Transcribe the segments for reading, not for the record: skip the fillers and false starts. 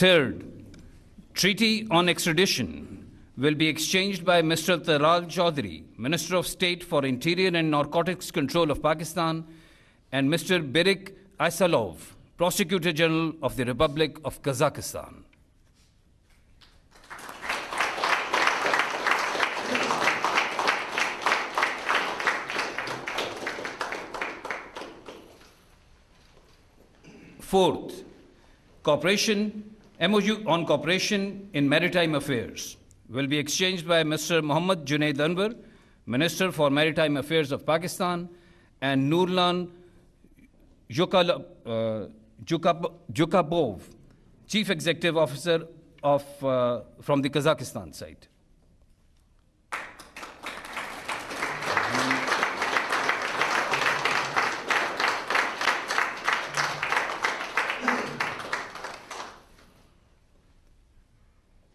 Third, treaty on extradition will be exchanged by Mr. Taral Chaudhary, Minister of State for Interior and Narcotics Control of Pakistan, and Mr. Berik Aisalov, Prosecutor General of the Republic of Kazakhstan. Fourth, MOU on cooperation in maritime affairs will be exchanged by Mr. Mohammad Junaid Anwar, Minister for Maritime Affairs of Pakistan, and Nurlan Jukabov, Chief Executive Officer from the Kazakhstan side.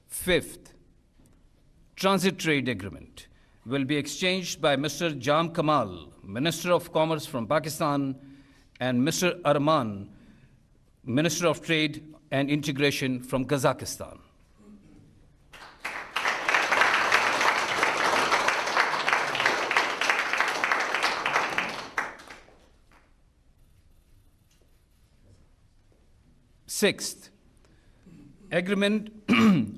Fifth, transit trade agreement will be exchanged by Mr. Jam Kamal, Minister of Commerce from Pakistan, and Mr. Arman, Minister of Trade and Integration from Kazakhstan. Sixth, agreement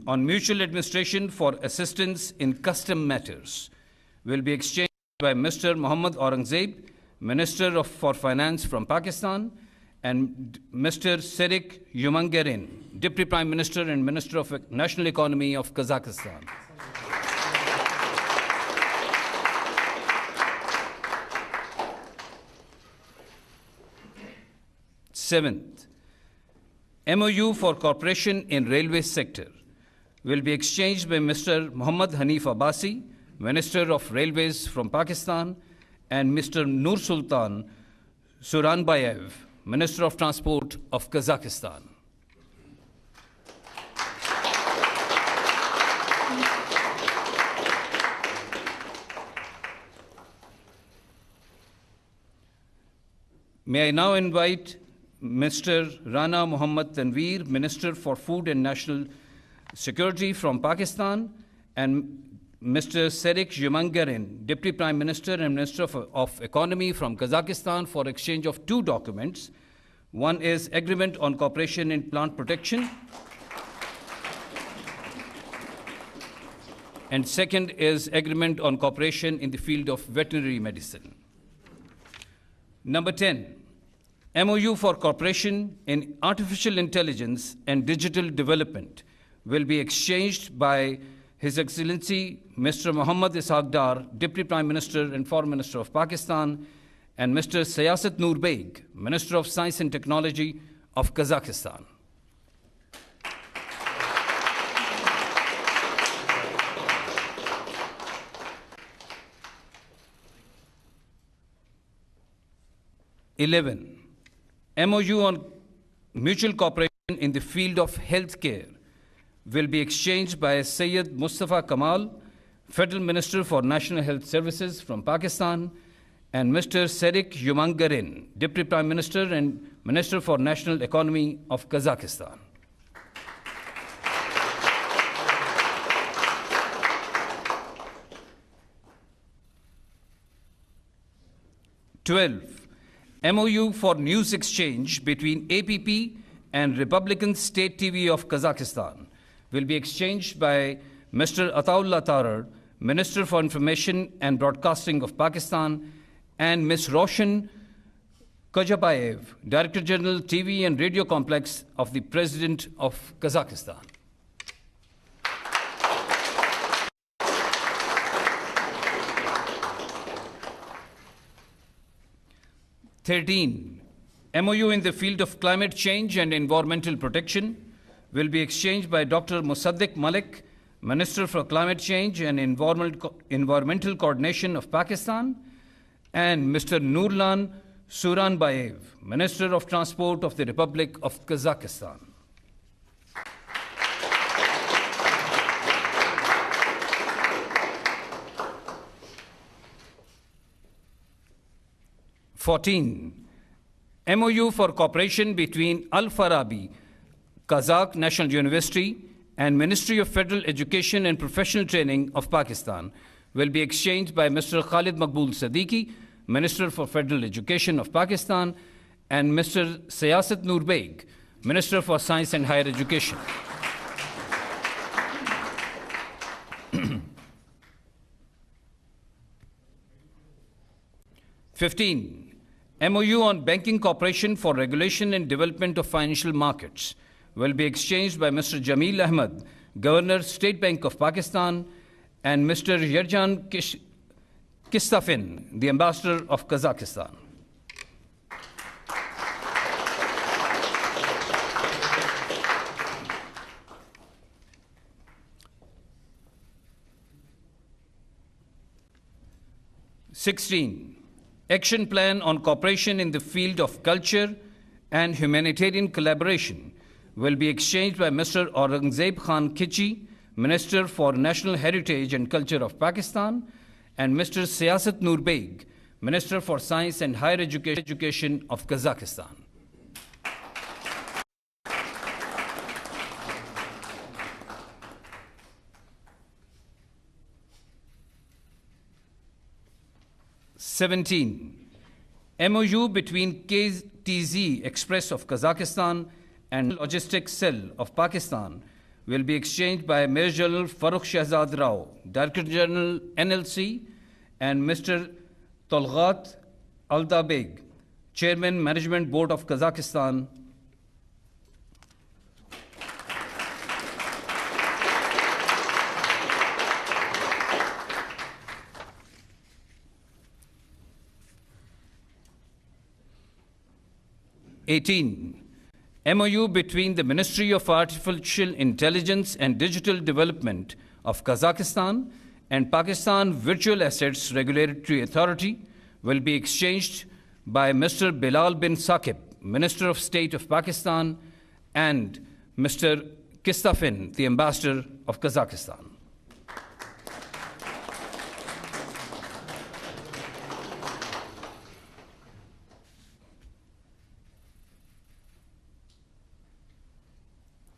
on mutual administration for assistance in custom matters will be exchanged by Mr. Muhammad Aurangzeb, Minister for Finance from Pakistan, and Mr. Serik Yumangarin, Deputy Prime Minister and Minister of National Economy of Kazakhstan. Seventh, MOU for cooperation in railway sector will be exchanged by Mr. Muhammad Hanif Abbasi, Minister of Railways from Pakistan, and Mr. Nur Sultan Suranbayev, Minister of Transport of Kazakhstan. May I now invite Mr. Rana Muhammad Tanveer, Minister for Food and National Security from Pakistan, and Mr. Serik Yumangarin, Deputy Prime Minister and Minister of Economy from Kazakhstan, for exchange of two documents. One is Agreement on Cooperation in Plant Protection, and second is Agreement on Cooperation in the field of veterinary medicine. Number 10, MOU for cooperation in artificial intelligence and digital development will be exchanged by His Excellency Mr. Muhammad Ishaq Dar, Deputy Prime Minister and Foreign Minister of Pakistan, and Mr. Siyasat Noor Beg, Minister of Science and Technology of Kazakhstan. (11) MOU on mutual cooperation in the field of healthcare will be exchanged by Syed Mustafa Kamal, Federal Minister for National Health Services from Pakistan, and Mr. Serik Yumangarin, Deputy Prime Minister and Minister for National Economy of Kazakhstan. (12) MOU for news exchange between APP and Republican State TV of Kazakhstan will be exchanged by Mr. Ataullah Tarar, Minister for Information and Broadcasting of Pakistan, and Ms. Roshan Kajabayev, Director General TV and Radio Complex of the President of Kazakhstan. (13) MOU in the field of climate change and environmental protection will be exchanged by Dr. Musaddiq Malik, Minister for Climate Change and Environmental Coordination of Pakistan, and Mr. Nurlan Suranbayev, Minister of Transport of the Republic of Kazakhstan. (14) MOU for cooperation between Al Farabi Kazakh National University and Ministry of Federal Education and Professional Training of Pakistan will be exchanged by Mr. Khalid Maqbool Siddiqui, Minister for Federal Education of Pakistan, and Mr. Siyasat Noor Beg, Minister for Science and Higher Education. (15) MOU on Banking Cooperation for Regulation and Development of Financial Markets will be exchanged by Mr. Jameel Ahmed, Governor, State Bank of Pakistan, and Mr. Yerjan Kistafin, the Ambassador of Kazakhstan. (16) Action Plan on Cooperation in the Field of Culture and Humanitarian Collaboration will be exchanged by Mr. Aurangzeb Khan Khichi, Minister for National Heritage and Culture of Pakistan, and Mr. Siyasat Noor Beg, Minister for Science and Higher Education of Kazakhstan. (17) MOU between KTZ Express of Kazakhstan and Logistics Cell of Pakistan will be exchanged by Major General Farukh Shahzad Rao, Director General NLC, and Mr. Tolghat Aldabeg, Chairman Management Board of Kazakhstan. (18) MOU between the Ministry of Artificial Intelligence and Digital Development of Kazakhstan and Pakistan Virtual Assets Regulatory Authority will be exchanged by Mr. Bilal bin Saqib, Minister of State of Pakistan, and Mr. Kistafin, the Ambassador of Kazakhstan.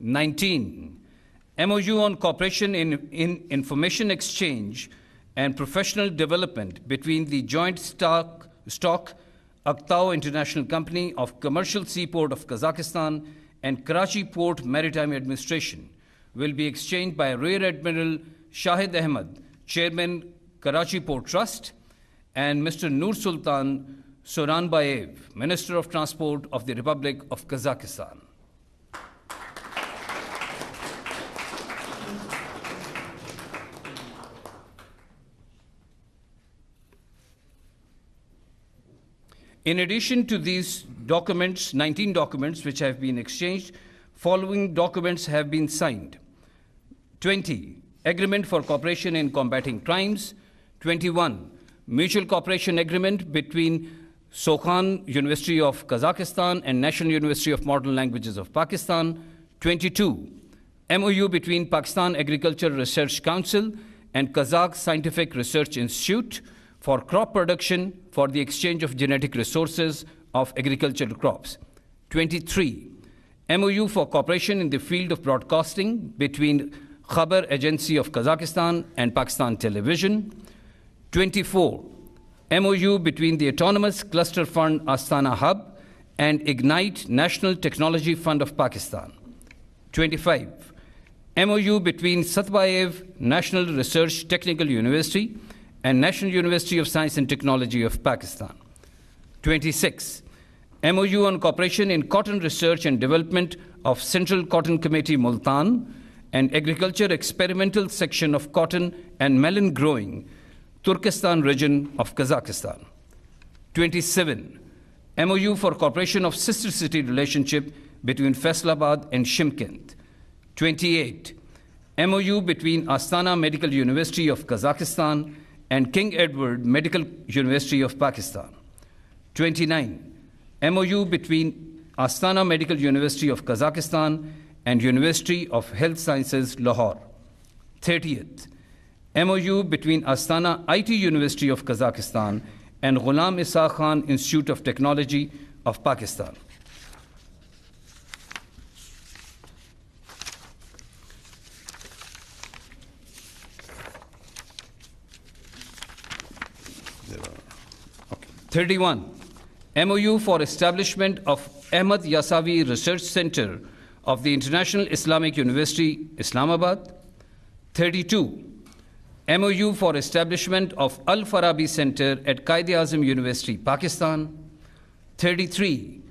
(19) MOU on cooperation in information exchange and professional development between the Joint Stock Aktau International Company of Commercial Seaport of Kazakhstan and Karachi Port Maritime Administration will be exchanged by Rear Admiral Shahid Ahmed, Chairman, Karachi Port Trust, and Mr. Nur Sultan Soranbayev, Minister of Transport of the Republic of Kazakhstan. In addition to these documents, 19 documents which have been exchanged, following documents have been signed. 20, Agreement for Cooperation in Combating Crimes. 21, Mutual Cooperation Agreement between Sokhan University of Kazakhstan and National University of Modern Languages of Pakistan. 22, MOU between Pakistan Agriculture Research Council and Kazakh Scientific Research Institute for crop production for the exchange of genetic resources of agricultural crops. 23, MOU for cooperation in the field of broadcasting between Khabar Agency of Kazakhstan and Pakistan Television. 24, MOU between the Autonomous Cluster Fund Astana Hub and Ignite National Technology Fund of Pakistan. 25, MOU between Satbayev National Research Technical University and National University of Science and Technology of Pakistan. 26, MOU on cooperation in cotton research and development of Central Cotton Committee Multan and Agriculture Experimental Section of Cotton and Melon Growing, Turkestan region of Kazakhstan. 27, MOU for cooperation of sister city relationship between Faisalabad and Shymkent. 28, MOU between Astana Medical University of Kazakhstan and King Edward Medical University of Pakistan. 29, MOU between Astana Medical University of Kazakhstan and University of Health Sciences, Lahore. 30th, MOU between Astana IT University of Kazakhstan and Ghulam Isa Khan Institute of Technology of Pakistan. 31, MOU for establishment of Ahmad Yasavi Research Center of the International Islamic University, Islamabad. 32, MOU for establishment of Al-Farabi Center at Quaid-e-Azam University, Pakistan. 33,